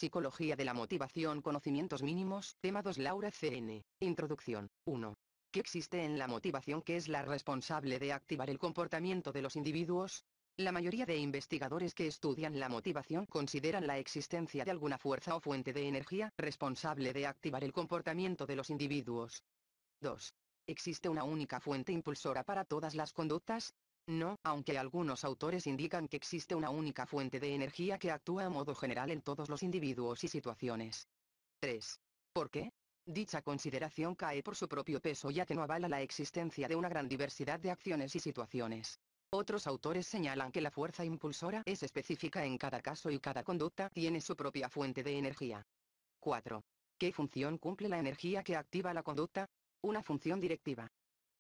Psicología de la motivación, conocimientos mínimos, tema 2, Laura CN. Introducción. 1. ¿Qué existe en la motivación que es la responsable de activar el comportamiento de los individuos? La mayoría de investigadores que estudian la motivación consideran la existencia de alguna fuerza o fuente de energía responsable de activar el comportamiento de los individuos. 2. ¿Existe una única fuente impulsora para todas las conductas? No, aunque algunos autores indican que existe una única fuente de energía que actúa a modo general en todos los individuos y situaciones. 3. ¿Por qué? Dicha consideración cae por su propio peso, ya que no avala la existencia de una gran diversidad de acciones y situaciones. Otros autores señalan que la fuerza impulsora es específica en cada caso y cada conducta tiene su propia fuente de energía. 4. ¿Qué función cumple la energía que activa la conducta? Una función directiva.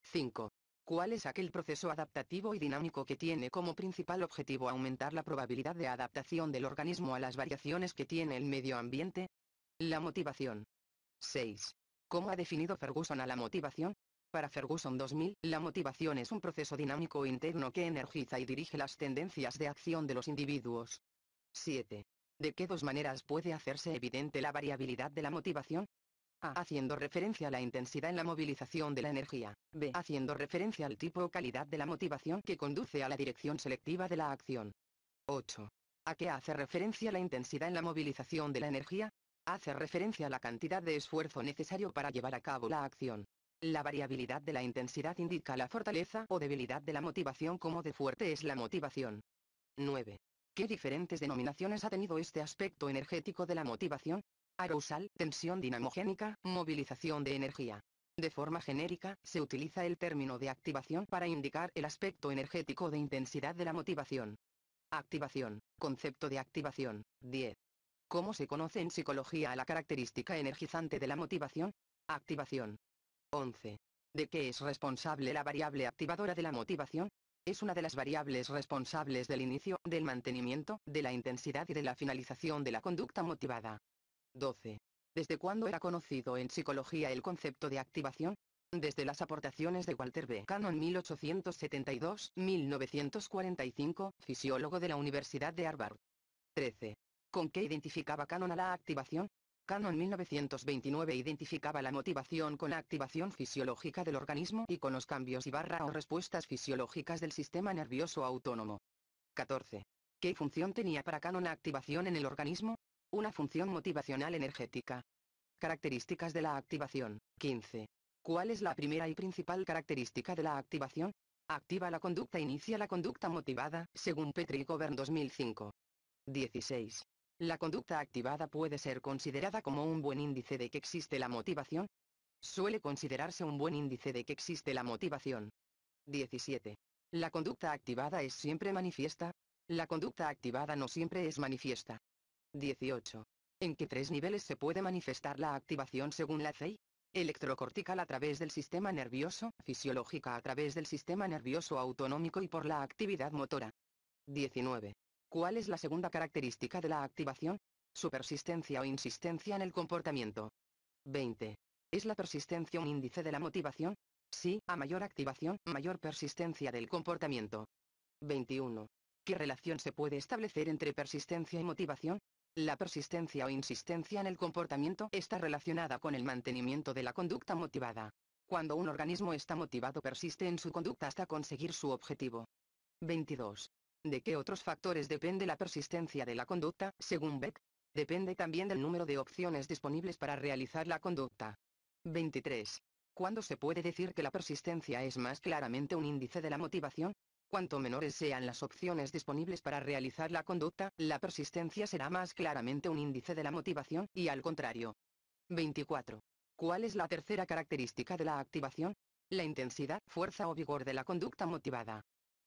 5. ¿Cuál es aquel proceso adaptativo y dinámico que tiene como principal objetivo aumentar la probabilidad de adaptación del organismo a las variaciones que tiene el medio ambiente? La motivación. 6. ¿Cómo ha definido Ferguson a la motivación? Para Ferguson 2000, la motivación es un proceso dinámico interno que energiza y dirige las tendencias de acción de los individuos. 7. ¿De qué dos maneras puede hacerse evidente la variabilidad de la motivación? A. Haciendo referencia a la intensidad en la movilización de la energía. B. Haciendo referencia al tipo o calidad de la motivación que conduce a la dirección selectiva de la acción. 8. ¿A qué hace referencia la intensidad en la movilización de la energía? Hace referencia a la cantidad de esfuerzo necesario para llevar a cabo la acción. La variabilidad de la intensidad indica la fortaleza o debilidad de la motivación, como de fuerte es la motivación. 9. ¿Qué diferentes denominaciones ha tenido este aspecto energético de la motivación? Arousal, tensión dinamogénica, movilización de energía. De forma genérica, se utiliza el término de activación para indicar el aspecto energético de intensidad de la motivación. Activación, concepto de activación. 10. ¿Cómo se conoce en psicología a la característica energizante de la motivación? Activación. 11. ¿De qué es responsable la variable activadora de la motivación? Es una de las variables responsables del inicio, del mantenimiento, de la intensidad y de la finalización de la conducta motivada. 12. ¿Desde cuándo era conocido en psicología el concepto de activación? Desde las aportaciones de Walter B. Cannon 1872-1945, fisiólogo de la Universidad de Harvard. 13. ¿Con qué identificaba Cannon a la activación? Cannon 1929 identificaba la motivación con la activación fisiológica del organismo y con los cambios o respuestas fisiológicas del sistema nervioso autónomo. 14. ¿Qué función tenía para Cannon la activación en el organismo? Una función motivacional energética. Características de la activación. 15. ¿Cuál es la primera y principal característica de la activación? Activa la conducta, inicia la conducta motivada, según Petri y Govern 2005. 16. ¿La conducta activada puede ser considerada como un buen índice de que existe la motivación? Suele considerarse un buen índice de que existe la motivación. 17. ¿La conducta activada es siempre manifiesta? La conducta activada no siempre es manifiesta. 18. ¿En qué tres niveles se puede manifestar la activación según la CEI? Electrocortical a través del sistema nervioso, fisiológica a través del sistema nervioso autonómico y por la actividad motora. 19. ¿Cuál es la segunda característica de la activación? Su persistencia o insistencia en el comportamiento. 20. ¿Es la persistencia un índice de la motivación? Sí, a mayor activación, mayor persistencia del comportamiento. 21. ¿Qué relación se puede establecer entre persistencia y motivación? La persistencia o insistencia en el comportamiento está relacionada con el mantenimiento de la conducta motivada. Cuando un organismo está motivado, persiste en su conducta hasta conseguir su objetivo. 22. ¿De qué otros factores depende la persistencia de la conducta, según Beck? Depende también del número de opciones disponibles para realizar la conducta. 23. ¿Cuándo se puede decir que la persistencia es más claramente un índice de la motivación? Cuanto menores sean las opciones disponibles para realizar la conducta, la persistencia será más claramente un índice de la motivación, y al contrario. 24. ¿Cuál es la tercera característica de la activación? La intensidad, fuerza o vigor de la conducta motivada.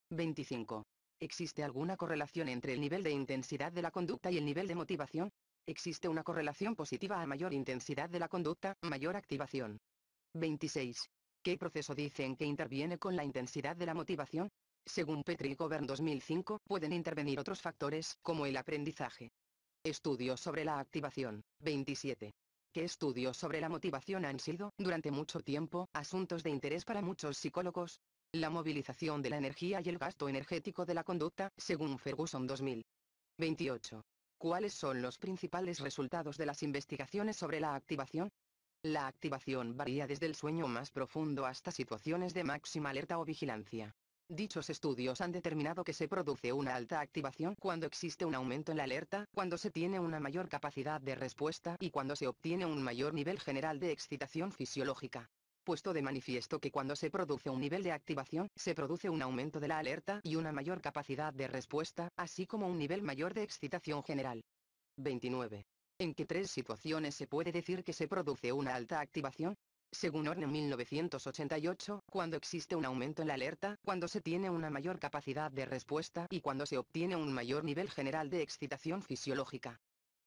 25. ¿Existe alguna correlación entre el nivel de intensidad de la conducta y el nivel de motivación? Existe una correlación positiva: a mayor intensidad de la conducta, mayor activación. 26. ¿Qué proceso dicen que interviene con la intensidad de la motivación? Según Petri y Govern 2005, pueden intervenir otros factores, como el aprendizaje. Estudios sobre la activación. 27. ¿Qué estudios sobre la motivación han sido, durante mucho tiempo, asuntos de interés para muchos psicólogos? La movilización de la energía y el gasto energético de la conducta, según Ferguson 2000. 28. ¿Cuáles son los principales resultados de las investigaciones sobre la activación? La activación varía desde el sueño más profundo hasta situaciones de máxima alerta o vigilancia. Dichos estudios han determinado que se produce una alta activación cuando existe un aumento en la alerta, cuando se tiene una mayor capacidad de respuesta y cuando se obtiene un mayor nivel general de excitación fisiológica. Puesto de manifiesto que cuando se produce un nivel de activación, se produce un aumento de la alerta y una mayor capacidad de respuesta, así como un nivel mayor de excitación general. 29. ¿En qué tres situaciones se puede decir que se produce una alta activación? Según Orne 1988, cuando existe un aumento en la alerta, cuando se tiene una mayor capacidad de respuesta y cuando se obtiene un mayor nivel general de excitación fisiológica.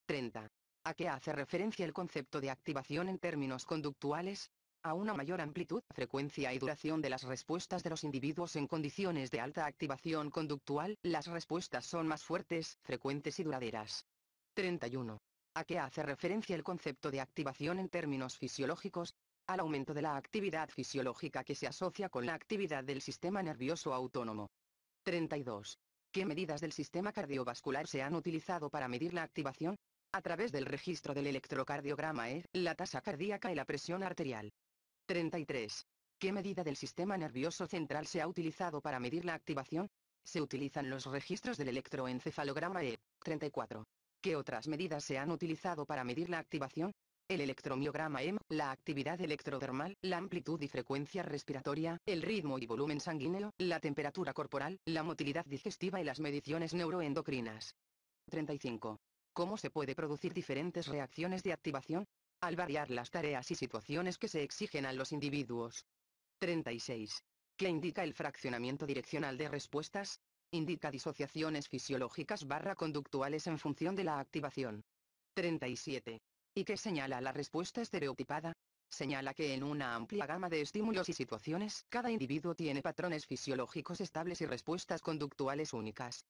30. ¿A qué hace referencia el concepto de activación en términos conductuales? A una mayor amplitud, frecuencia y duración de las respuestas de los individuos en condiciones de alta activación conductual, las respuestas son más fuertes, frecuentes y duraderas. 31. ¿A qué hace referencia el concepto de activación en términos fisiológicos? Al aumento de la actividad fisiológica que se asocia con la actividad del sistema nervioso autónomo. 32. ¿Qué medidas del sistema cardiovascular se han utilizado para medir la activación? A través del registro del electrocardiograma la tasa cardíaca y la presión arterial. 33. ¿Qué medida del sistema nervioso central se ha utilizado para medir la activación? Se utilizan los registros del electroencefalograma 34. ¿Qué otras medidas se han utilizado para medir la activación? El electromiograma la actividad electrodermal, la amplitud y frecuencia respiratoria, el ritmo y volumen sanguíneo, la temperatura corporal, la motilidad digestiva y las mediciones neuroendocrinas. 35. ¿Cómo se puede producir diferentes reacciones de activación? Al variar las tareas y situaciones que se exigen a los individuos. 36. ¿Qué indica el fraccionamiento direccional de respuestas? Indica disociaciones fisiológicas conductuales en función de la activación. 37. ¿Y qué señala la respuesta estereotipada? Señala que en una amplia gama de estímulos y situaciones, cada individuo tiene patrones fisiológicos estables y respuestas conductuales únicas.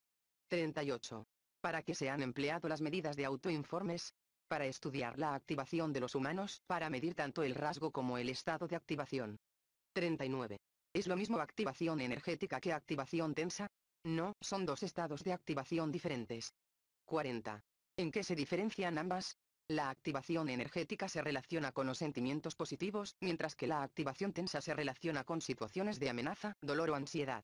38. ¿Para qué se han empleado las medidas de autoinformes? Para estudiar la activación de los humanos, para medir tanto el rasgo como el estado de activación. 39. ¿Es lo mismo activación energética que activación tensa? No, son dos estados de activación diferentes. 40. ¿En qué se diferencian ambas? La activación energética se relaciona con los sentimientos positivos, mientras que la activación tensa se relaciona con situaciones de amenaza, dolor o ansiedad.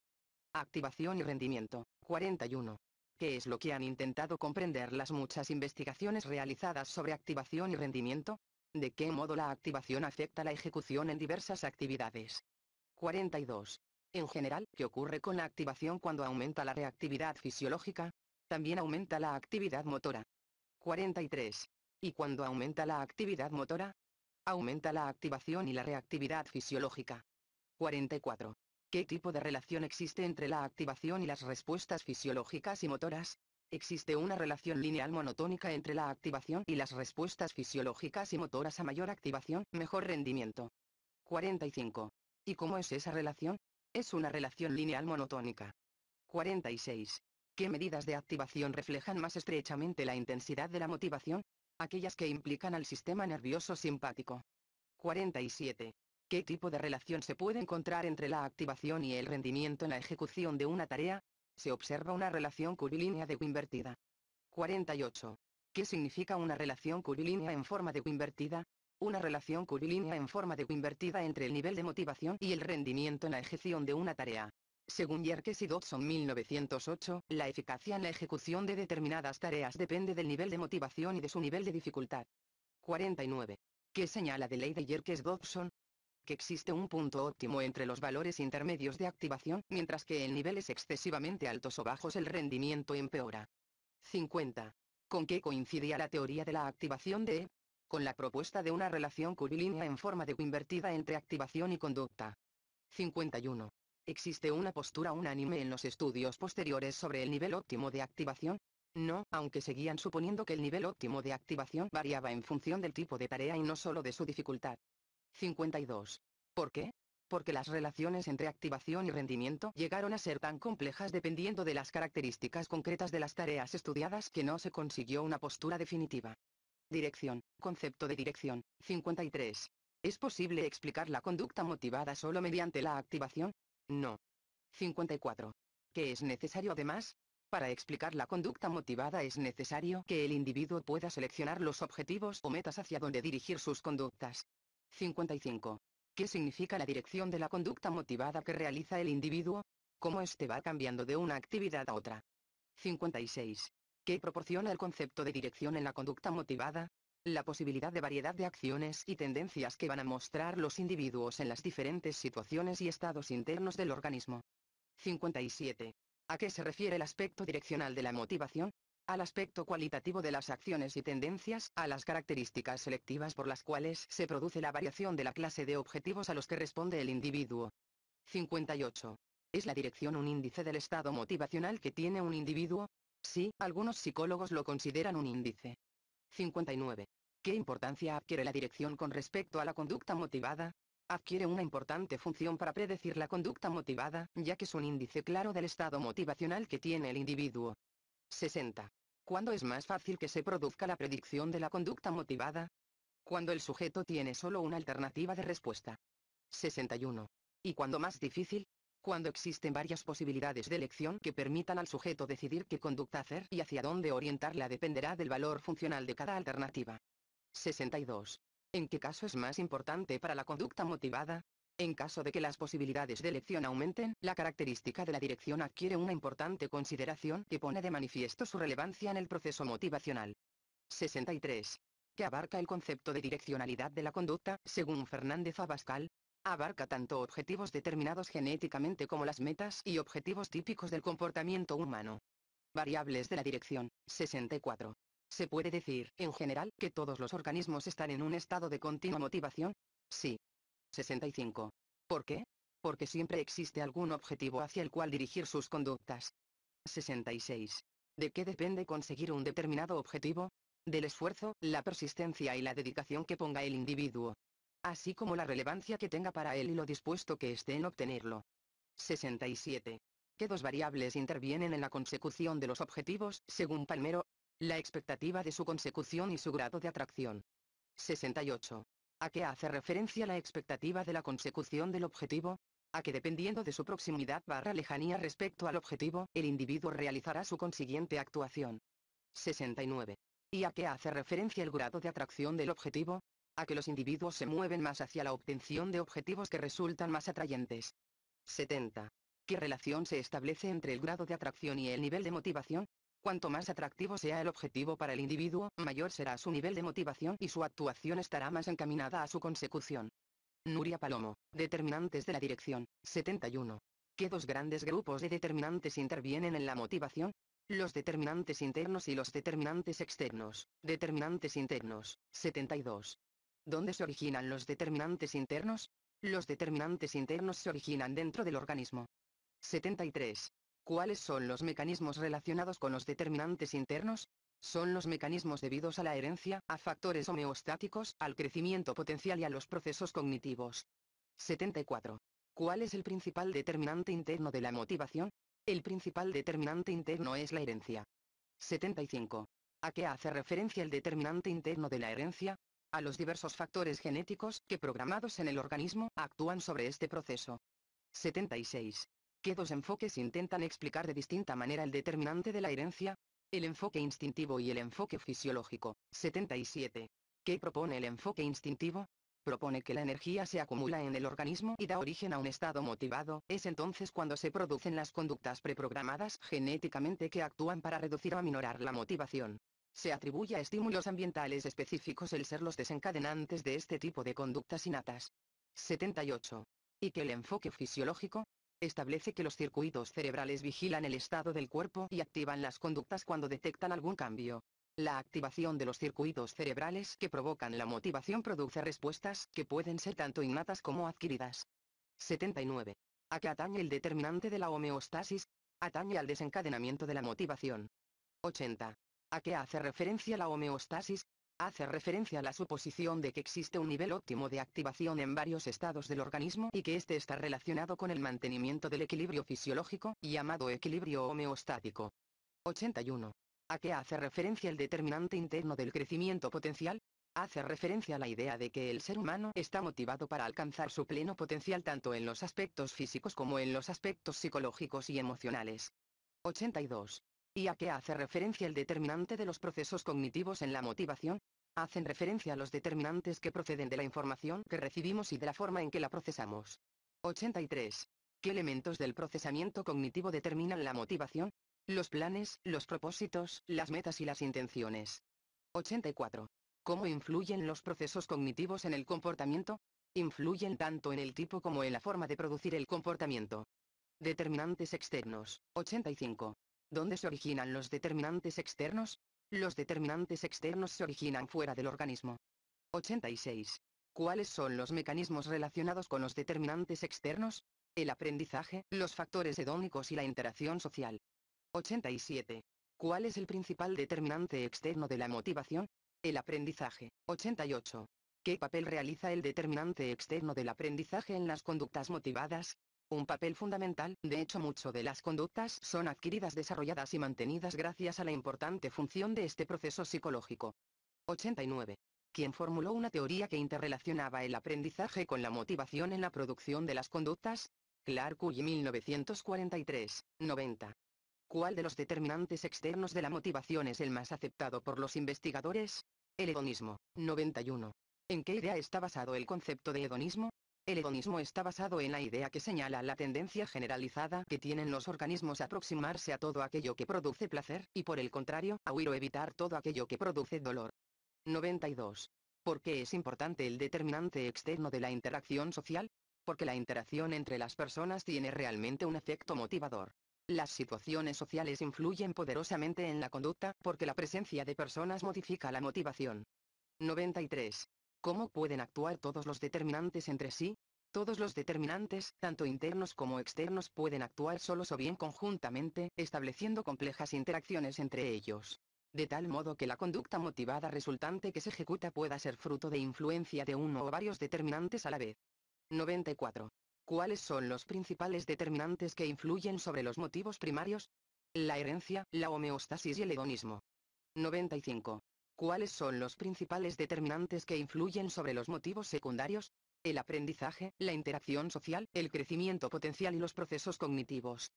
Activación y rendimiento. 41. ¿Qué es lo que han intentado comprender las muchas investigaciones realizadas sobre activación y rendimiento? ¿De qué modo la activación afecta la ejecución en diversas actividades? 42. En general, ¿qué ocurre con la activación cuando aumenta la reactividad fisiológica? También aumenta la actividad motora. 43. ¿Y cuando aumenta la actividad motora? Aumenta la activación y la reactividad fisiológica. 44. ¿Qué tipo de relación existe entre la activación y las respuestas fisiológicas y motoras? Existe una relación lineal monotónica entre la activación y las respuestas fisiológicas y motoras. A mayor activación, mejor rendimiento. 45. ¿Y cómo es esa relación? Es una relación lineal monotónica. 46. ¿Qué medidas de activación reflejan más estrechamente la intensidad de la motivación? Aquellas que implican al sistema nervioso simpático. 47. ¿Qué tipo de relación se puede encontrar entre la activación y el rendimiento en la ejecución de una tarea? Se observa una relación curvilínea de U invertida. 48. ¿Qué significa una relación curvilínea en forma de U invertida? Una relación curvilínea en forma de U invertida entre el nivel de motivación y el rendimiento en la ejecución de una tarea. Según Yerkes y Dodson 1908, la eficacia en la ejecución de determinadas tareas depende del nivel de motivación y de su nivel de dificultad. 49. ¿Qué señala de ley de Yerkes-Dodson? Que existe un punto óptimo entre los valores intermedios de activación, mientras que en niveles excesivamente altos o bajos el rendimiento empeora. 50. ¿Con qué coincidía la teoría de la activación de E? Con la propuesta de una relación curvilínea en forma de U invertida entre activación y conducta. 51. ¿Existe una postura unánime en los estudios posteriores sobre el nivel óptimo de activación? No, aunque seguían suponiendo que el nivel óptimo de activación variaba en función del tipo de tarea y no solo de su dificultad. 52. ¿Por qué? Porque las relaciones entre activación y rendimiento llegaron a ser tan complejas dependiendo de las características concretas de las tareas estudiadas que no se consiguió una postura definitiva. Dirección. Concepto de dirección. 53. ¿Es posible explicar la conducta motivada solo mediante la activación? No. 54. ¿Qué es necesario además? Para explicar la conducta motivada es necesario que el individuo pueda seleccionar los objetivos o metas hacia donde dirigir sus conductas. 55. ¿Qué significa la dirección de la conducta motivada que realiza el individuo? ¿Cómo éste va cambiando de una actividad a otra? 56. ¿Qué proporciona el concepto de dirección en la conducta motivada? La posibilidad de variedad de acciones y tendencias que van a mostrar los individuos en las diferentes situaciones y estados internos del organismo. 57. ¿A qué se refiere el aspecto direccional de la motivación? Al aspecto cualitativo de las acciones y tendencias, a las características selectivas por las cuales se produce la variación de la clase de objetivos a los que responde el individuo. 58. ¿Es la dirección un índice del estado motivacional que tiene un individuo? Sí, algunos psicólogos lo consideran un índice. 59. ¿Qué importancia adquiere la dirección con respecto a la conducta motivada? Adquiere una importante función para predecir la conducta motivada, ya que es un índice claro del estado motivacional que tiene el individuo. 60. ¿Cuándo es más fácil que se produzca la predicción de la conducta motivada? Cuando el sujeto tiene solo una alternativa de respuesta. 61. ¿Y cuándo más difícil? Cuando existen varias posibilidades de elección que permitan al sujeto decidir qué conducta hacer y hacia dónde orientarla dependerá del valor funcional de cada alternativa. 62. ¿En qué caso es más importante para la conducta motivada? En caso de que las posibilidades de elección aumenten, la característica de la dirección adquiere una importante consideración que pone de manifiesto su relevancia en el proceso motivacional. 63. ¿Qué abarca el concepto de direccionalidad de la conducta, según Fernández Abascal? Abarca tanto objetivos determinados genéticamente como las metas y objetivos típicos del comportamiento humano. Variables de la dirección. 64. ¿Se puede decir, en general, que todos los organismos están en un estado de continua motivación? Sí. 65. ¿Por qué? Porque siempre existe algún objetivo hacia el cual dirigir sus conductas. 66. ¿De qué depende conseguir un determinado objetivo? Del esfuerzo, la persistencia y la dedicación que ponga el individuo, así como la relevancia que tenga para él y lo dispuesto que esté en obtenerlo. 67. ¿Qué dos variables intervienen en la consecución de los objetivos, según Palmero? La expectativa de su consecución y su grado de atracción. 68. ¿A qué hace referencia la expectativa de la consecución del objetivo? A que dependiendo de su proximidad / lejanía respecto al objetivo, el individuo realizará su consiguiente actuación. 69. ¿Y a qué hace referencia el grado de atracción del objetivo? A que los individuos se mueven más hacia la obtención de objetivos que resultan más atrayentes. 70. ¿Qué relación se establece entre el grado de atracción y el nivel de motivación? Cuanto más atractivo sea el objetivo para el individuo, mayor será su nivel de motivación y su actuación estará más encaminada a su consecución. Nuria Palomo, determinantes de la dirección. 71. ¿Qué dos grandes grupos de determinantes intervienen en la motivación? Los determinantes internos y los determinantes externos. Determinantes internos. 72. ¿Dónde se originan los determinantes internos? Los determinantes internos se originan dentro del organismo. 73. ¿Cuáles son los mecanismos relacionados con los determinantes internos? Son los mecanismos debidos a la herencia, a factores homeostáticos, al crecimiento potencial y a los procesos cognitivos. 74. ¿Cuál es el principal determinante interno de la motivación? El principal determinante interno es la herencia. 75. ¿A qué hace referencia el determinante interno de la herencia? A los diversos factores genéticos que programados en el organismo actúan sobre este proceso. 76. ¿Qué dos enfoques intentan explicar de distinta manera el determinante de la herencia? El enfoque instintivo y el enfoque fisiológico. 77. ¿Qué propone el enfoque instintivo? Propone que la energía se acumula en el organismo y da origen a un estado motivado, es entonces cuando se producen las conductas preprogramadas genéticamente que actúan para reducir o aminorar la motivación. Se atribuye a estímulos ambientales específicos el ser los desencadenantes de este tipo de conductas innatas. 78. ¿Y que el enfoque fisiológico? Establece que los circuitos cerebrales vigilan el estado del cuerpo y activan las conductas cuando detectan algún cambio. La activación de los circuitos cerebrales que provocan la motivación produce respuestas que pueden ser tanto innatas como adquiridas. 79. ¿A qué atañe el determinante de la homeostasis? Atañe al desencadenamiento de la motivación. 80. ¿A qué hace referencia la homeostasis? Hace referencia a la suposición de que existe un nivel óptimo de activación en varios estados del organismo y que éste está relacionado con el mantenimiento del equilibrio fisiológico, llamado equilibrio homeostático. 81. ¿A qué hace referencia el determinante interno del crecimiento potencial? Hace referencia a la idea de que el ser humano está motivado para alcanzar su pleno potencial tanto en los aspectos físicos como en los aspectos psicológicos y emocionales. 82. ¿Y a qué hace referencia el determinante de los procesos cognitivos en la motivación? Hacen referencia a los determinantes que proceden de la información que recibimos y de la forma en que la procesamos. 83. ¿Qué elementos del procesamiento cognitivo determinan la motivación? Los planes, los propósitos, las metas y las intenciones. 84. ¿Cómo influyen los procesos cognitivos en el comportamiento? Influyen tanto en el tipo como en la forma de producir el comportamiento. Determinantes externos. 85. ¿Dónde se originan los determinantes externos? Los determinantes externos se originan fuera del organismo. 86. ¿Cuáles son los mecanismos relacionados con los determinantes externos? El aprendizaje, los factores hedónicos y la interacción social. 87. ¿Cuál es el principal determinante externo de la motivación? El aprendizaje. 88. ¿Qué papel realiza el determinante externo del aprendizaje en las conductas motivadas? Un papel fundamental. De hecho, mucho de las conductas son adquiridas, desarrolladas y mantenidas gracias a la importante función de este proceso psicológico. 89. ¿Quién formuló una teoría que interrelacionaba el aprendizaje con la motivación en la producción de las conductas? Clark Hull, 1943. 90. ¿Cuál de los determinantes externos de la motivación es el más aceptado por los investigadores? El hedonismo. 91. ¿En qué idea está basado el concepto de hedonismo? El hedonismo está basado en la idea que señala la tendencia generalizada que tienen los organismos a aproximarse a todo aquello que produce placer, y por el contrario, a huir o evitar todo aquello que produce dolor. 92. ¿Por qué es importante el determinante externo de la interacción social? Porque la interacción entre las personas tiene realmente un efecto motivador. Las situaciones sociales influyen poderosamente en la conducta, porque la presencia de personas modifica la motivación. 93. ¿Cómo pueden actuar todos los determinantes entre sí? Todos los determinantes, tanto internos como externos, pueden actuar solos o bien conjuntamente, estableciendo complejas interacciones entre ellos. De tal modo que la conducta motivada resultante que se ejecuta pueda ser fruto de influencia de uno o varios determinantes a la vez. 94. ¿Cuáles son los principales determinantes que influyen sobre los motivos primarios? La herencia, la homeostasis y el hedonismo. 95. ¿Cuáles son los principales determinantes que influyen sobre los motivos secundarios? El aprendizaje, la interacción social, el crecimiento potencial y los procesos cognitivos.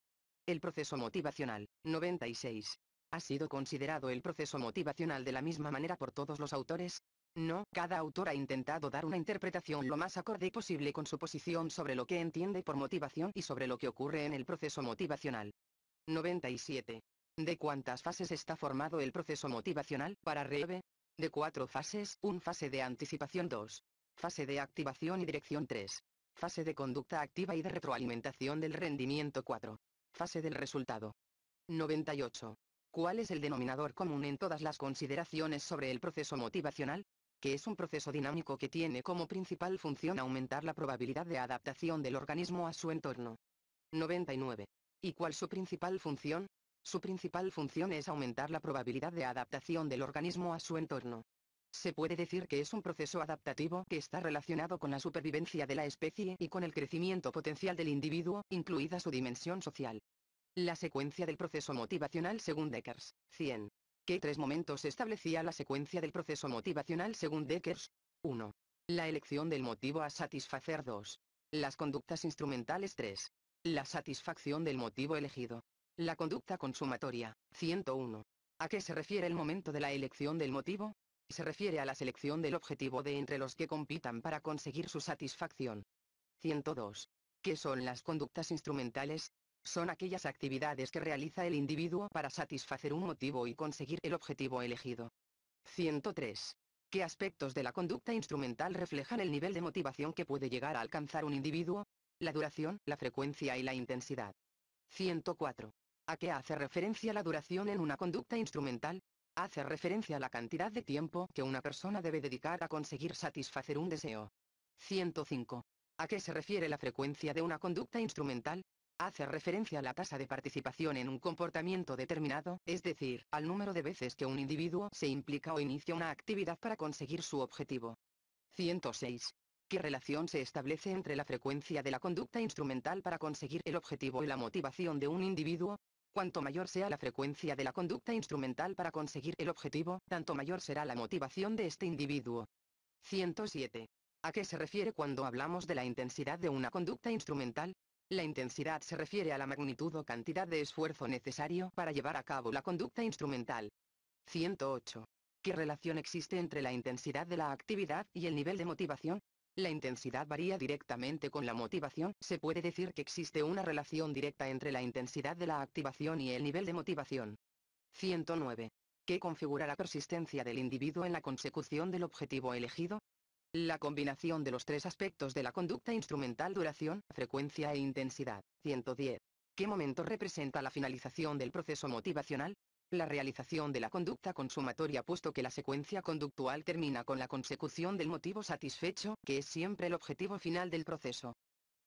El proceso motivacional. 96. ¿Ha sido considerado el proceso motivacional de la misma manera por todos los autores? No, cada autor ha intentado dar una interpretación lo más acorde posible con su posición sobre lo que entiende por motivación y sobre lo que ocurre en el proceso motivacional. 97. ¿De cuántas fases está formado el proceso motivacional? Para Reeve. De 4 fases: 1 fase de anticipación, 2 fase de activación y dirección, 3 fase de conducta activa y de retroalimentación del rendimiento, 4 fase del resultado. 98. ¿Cuál es el denominador común en todas las consideraciones sobre el proceso motivacional? Que es un proceso dinámico que tiene como principal función aumentar la probabilidad de adaptación del organismo a su entorno. 99. ¿Y cuál su principal función? Su principal función es aumentar la probabilidad de adaptación del organismo a su entorno. Se puede decir que es un proceso adaptativo que está relacionado con la supervivencia de la especie y con el crecimiento potencial del individuo, incluida su dimensión social. La secuencia del proceso motivacional según Deckers. 100. ¿Qué 3 momentos establecía la secuencia del proceso motivacional según Deckers? 1. La elección del motivo a satisfacer, 2. Las conductas instrumentales, 3. La satisfacción del motivo elegido. La conducta consumatoria. 101. ¿A qué se refiere el momento de la elección del motivo? Se refiere a la selección del objetivo de entre los que compitan para conseguir su satisfacción. 102. ¿Qué son las conductas instrumentales? Son aquellas actividades que realiza el individuo para satisfacer un motivo y conseguir el objetivo elegido. 103. ¿Qué aspectos de la conducta instrumental reflejan el nivel de motivación que puede llegar a alcanzar un individuo? La duración, la frecuencia y la intensidad. 104. ¿A qué hace referencia la duración en una conducta instrumental? Hace referencia a la cantidad de tiempo que una persona debe dedicar a conseguir satisfacer un deseo. 105. ¿A qué se refiere la frecuencia de una conducta instrumental? Hace referencia a la tasa de participación en un comportamiento determinado, es decir, al número de veces que un individuo se implica o inicia una actividad para conseguir su objetivo. 106. ¿Qué relación se establece entre la frecuencia de la conducta instrumental para conseguir el objetivo y la motivación de un individuo? Cuanto mayor sea la frecuencia de la conducta instrumental para conseguir el objetivo, tanto mayor será la motivación de este individuo. 107. ¿A qué se refiere cuando hablamos de la intensidad de una conducta instrumental? La intensidad se refiere a la magnitud o cantidad de esfuerzo necesario para llevar a cabo la conducta instrumental. 108. ¿Qué relación existe entre la intensidad de la actividad y el nivel de motivación? La intensidad varía directamente con la motivación. Se puede decir que existe una relación directa entre la intensidad de la activación y el nivel de motivación. 109. ¿Qué configura la persistencia del individuo en la consecución del objetivo elegido? La combinación de los tres aspectos de la conducta instrumental: duración, frecuencia e intensidad. 110. ¿Qué momento representa la finalización del proceso motivacional? La realización de la conducta consumatoria, puesto que la secuencia conductual termina con la consecución del motivo satisfecho, que es siempre el objetivo final del proceso.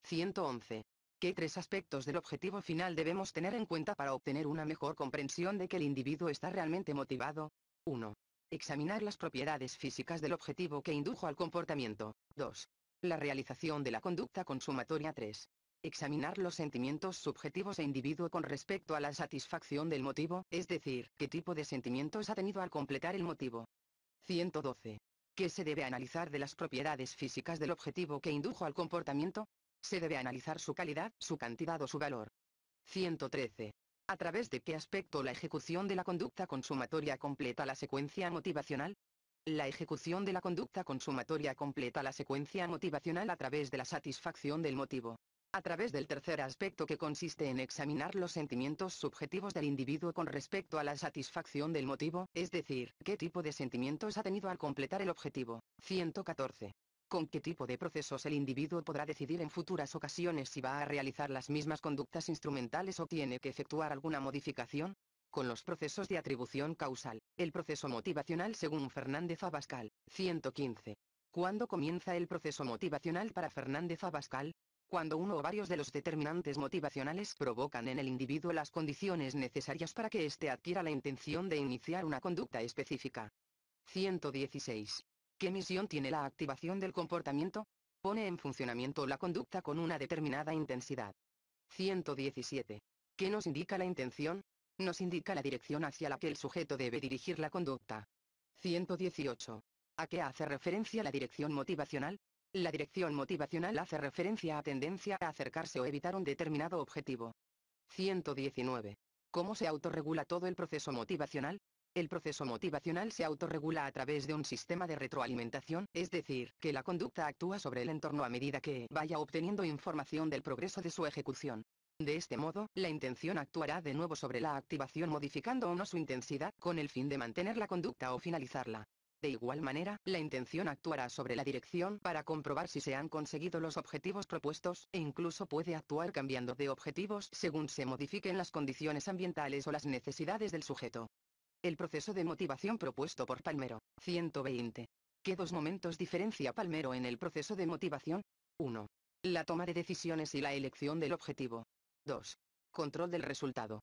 111. ¿Qué tres aspectos del objetivo final debemos tener en cuenta para obtener una mejor comprensión de que el individuo está realmente motivado? 1. Examinar las propiedades físicas del objetivo que indujo al comportamiento. 2. La realización de la conducta consumatoria. 3. Examinar los sentimientos subjetivos e individuo con respecto a la satisfacción del motivo, es decir, qué tipo de sentimientos ha tenido al completar el motivo. 112. ¿Qué se debe analizar de las propiedades físicas del objetivo que indujo al comportamiento? Se debe analizar su calidad, su cantidad o su valor. 113. ¿A través de qué aspecto la ejecución de la conducta consumatoria completa la secuencia motivacional? La ejecución de la conducta consumatoria completa la secuencia motivacional a través de la satisfacción del motivo. A través del tercer aspecto, que consiste en examinar los sentimientos subjetivos del individuo con respecto a la satisfacción del motivo, es decir, qué tipo de sentimientos ha tenido al completar el objetivo. 114. ¿Con qué tipo de procesos el individuo podrá decidir en futuras ocasiones si va a realizar las mismas conductas instrumentales o tiene que efectuar alguna modificación? Con los procesos de atribución causal. El proceso motivacional según Fernández Abascal. 115. ¿Cuándo comienza el proceso motivacional para Fernández Abascal? Cuando uno o varios de los determinantes motivacionales provocan en el individuo las condiciones necesarias para que éste adquiera la intención de iniciar una conducta específica. 116. ¿Qué misión tiene la activación del comportamiento? Pone en funcionamiento la conducta con una determinada intensidad. 117. ¿Qué nos indica la intención? Nos indica la dirección hacia la que el sujeto debe dirigir la conducta. 118. ¿A qué hace referencia la dirección motivacional? La dirección motivacional hace referencia a tendencia a acercarse o evitar un determinado objetivo. 119. ¿Cómo se autorregula todo el proceso motivacional? El proceso motivacional se autorregula a través de un sistema de retroalimentación, es decir, que la conducta actúa sobre el entorno a medida que vaya obteniendo información del progreso de su ejecución. De este modo, la intención actuará de nuevo sobre la activación modificando o no su intensidad, con el fin de mantener la conducta o finalizarla. De igual manera, la intención actuará sobre la dirección para comprobar si se han conseguido los objetivos propuestos, e incluso puede actuar cambiando de objetivos según se modifiquen las condiciones ambientales o las necesidades del sujeto. El proceso de motivación propuesto por Palmero. 120. ¿Qué dos momentos diferencia Palmero en el proceso de motivación? 1. La toma de decisiones y la elección del objetivo. 2. Control del resultado.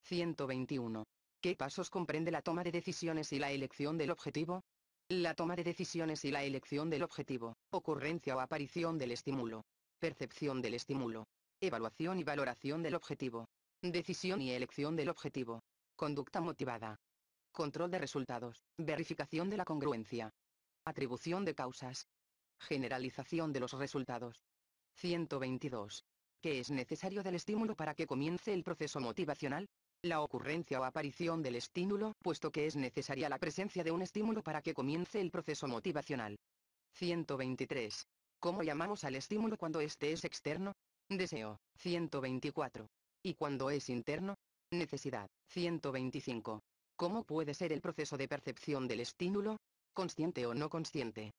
121. ¿Qué pasos comprende la toma de decisiones y la elección del objetivo? La toma de decisiones y la elección del objetivo. Ocurrencia o aparición del estímulo. Percepción del estímulo. Evaluación y valoración del objetivo. Decisión y elección del objetivo. Conducta motivada. Control de resultados. Verificación de la congruencia. Atribución de causas. Generalización de los resultados. 122. ¿Qué es necesario del estímulo para que comience el proceso motivacional? La ocurrencia o aparición del estímulo, puesto que es necesaria la presencia de un estímulo para que comience el proceso motivacional. 123. ¿Cómo llamamos al estímulo cuando éste es externo? Deseo. 124. ¿Y cuando es interno? Necesidad. 125. ¿Cómo puede ser el proceso de percepción del estímulo? ¿Consciente o no consciente?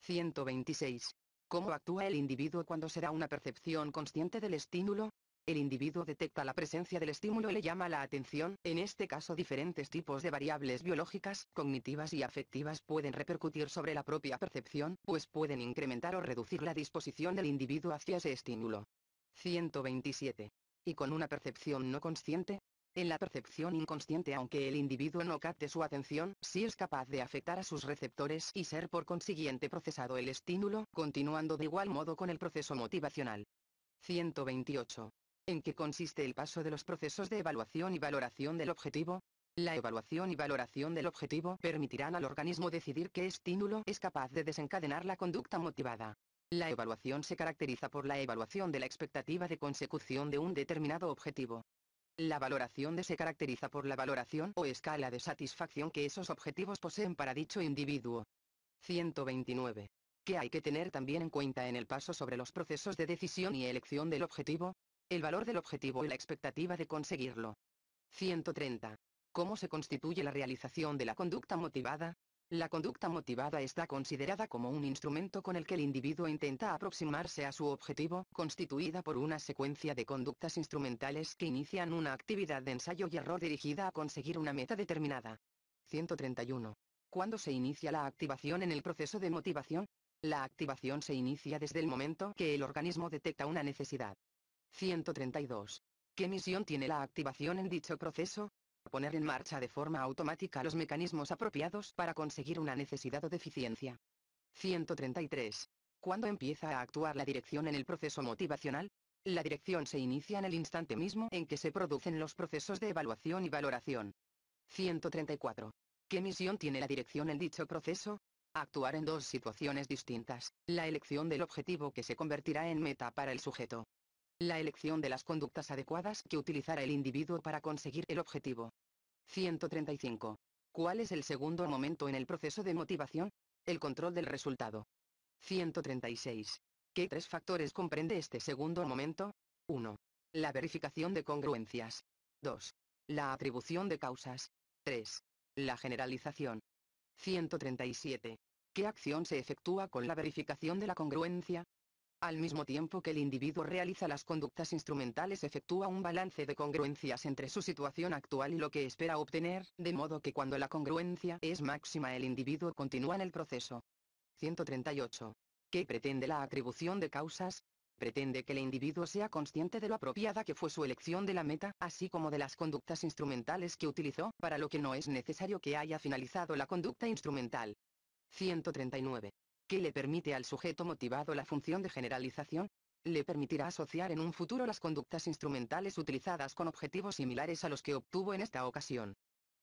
126. ¿Cómo actúa el individuo cuando se da una percepción consciente del estímulo? El individuo detecta la presencia del estímulo y le llama la atención. En este caso, diferentes tipos de variables biológicas, cognitivas y afectivas pueden repercutir sobre la propia percepción, pues pueden incrementar o reducir la disposición del individuo hacia ese estímulo. 127. ¿Y con una percepción no consciente? En la percepción inconsciente, aunque el individuo no capte su atención, sí es capaz de afectar a sus receptores y ser por consiguiente procesado el estímulo, continuando de igual modo con el proceso motivacional. 128. ¿En qué consiste el paso de los procesos de evaluación y valoración del objetivo? La evaluación y valoración del objetivo permitirán al organismo decidir qué estímulo es capaz de desencadenar la conducta motivada. La evaluación se caracteriza por la evaluación de la expectativa de consecución de un determinado objetivo. La valoración se caracteriza por la valoración o escala de satisfacción que esos objetivos poseen para dicho individuo. 129. ¿Qué hay que tener también en cuenta en el paso sobre los procesos de decisión y elección del objetivo? El valor del objetivo y la expectativa de conseguirlo. 130. ¿Cómo se constituye la realización de la conducta motivada? La conducta motivada está considerada como un instrumento con el que el individuo intenta aproximarse a su objetivo, constituida por una secuencia de conductas instrumentales que inician una actividad de ensayo y error dirigida a conseguir una meta determinada. 131. ¿Cuándo se inicia la activación en el proceso de motivación? La activación se inicia desde el momento que el organismo detecta una necesidad. 132. ¿Qué misión tiene la activación en dicho proceso? Poner en marcha de forma automática los mecanismos apropiados para conseguir una necesidad o deficiencia. 133. ¿Cuándo empieza a actuar la dirección en el proceso motivacional? La dirección se inicia en el instante mismo en que se producen los procesos de evaluación y valoración. 134. ¿Qué misión tiene la dirección en dicho proceso? Actuar en dos situaciones distintas: la elección del objetivo que se convertirá en meta para el sujeto. La elección de las conductas adecuadas que utilizará el individuo para conseguir el objetivo. 135. ¿Cuál es el segundo momento en el proceso de motivación? El control del resultado. 136. ¿Qué tres factores comprende este segundo momento? 1. La verificación de congruencias. 2. La atribución de causas. 3. La generalización. 137. ¿Qué acción se efectúa con la verificación de la congruencia? Al mismo tiempo que el individuo realiza las conductas instrumentales, efectúa un balance de congruencias entre su situación actual y lo que espera obtener, de modo que cuando la congruencia es máxima el individuo continúa en el proceso. 138. ¿Qué pretende la atribución de causas? Pretende que el individuo sea consciente de lo apropiada que fue su elección de la meta, así como de las conductas instrumentales que utilizó, para lo que no es necesario que haya finalizado la conducta instrumental. 139. ¿Qué le permite al sujeto motivado la función de generalización? Le permitirá asociar en un futuro las conductas instrumentales utilizadas con objetivos similares a los que obtuvo en esta ocasión.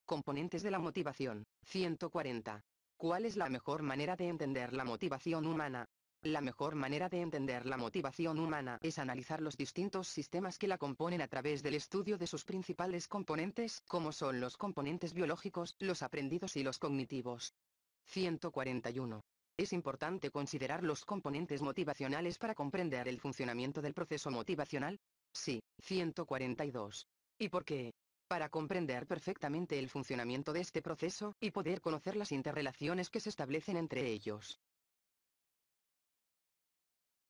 Componentes de la motivación. 140. ¿Cuál es la mejor manera de entender la motivación humana? La mejor manera de entender la motivación humana es analizar los distintos sistemas que la componen a través del estudio de sus principales componentes, como son los componentes biológicos, los aprendidos y los cognitivos. 141. ¿Es importante considerar los componentes motivacionales para comprender el funcionamiento del proceso motivacional? Sí. 142. ¿Y por qué? Para comprender perfectamente el funcionamiento de este proceso, y poder conocer las interrelaciones que se establecen entre ellos.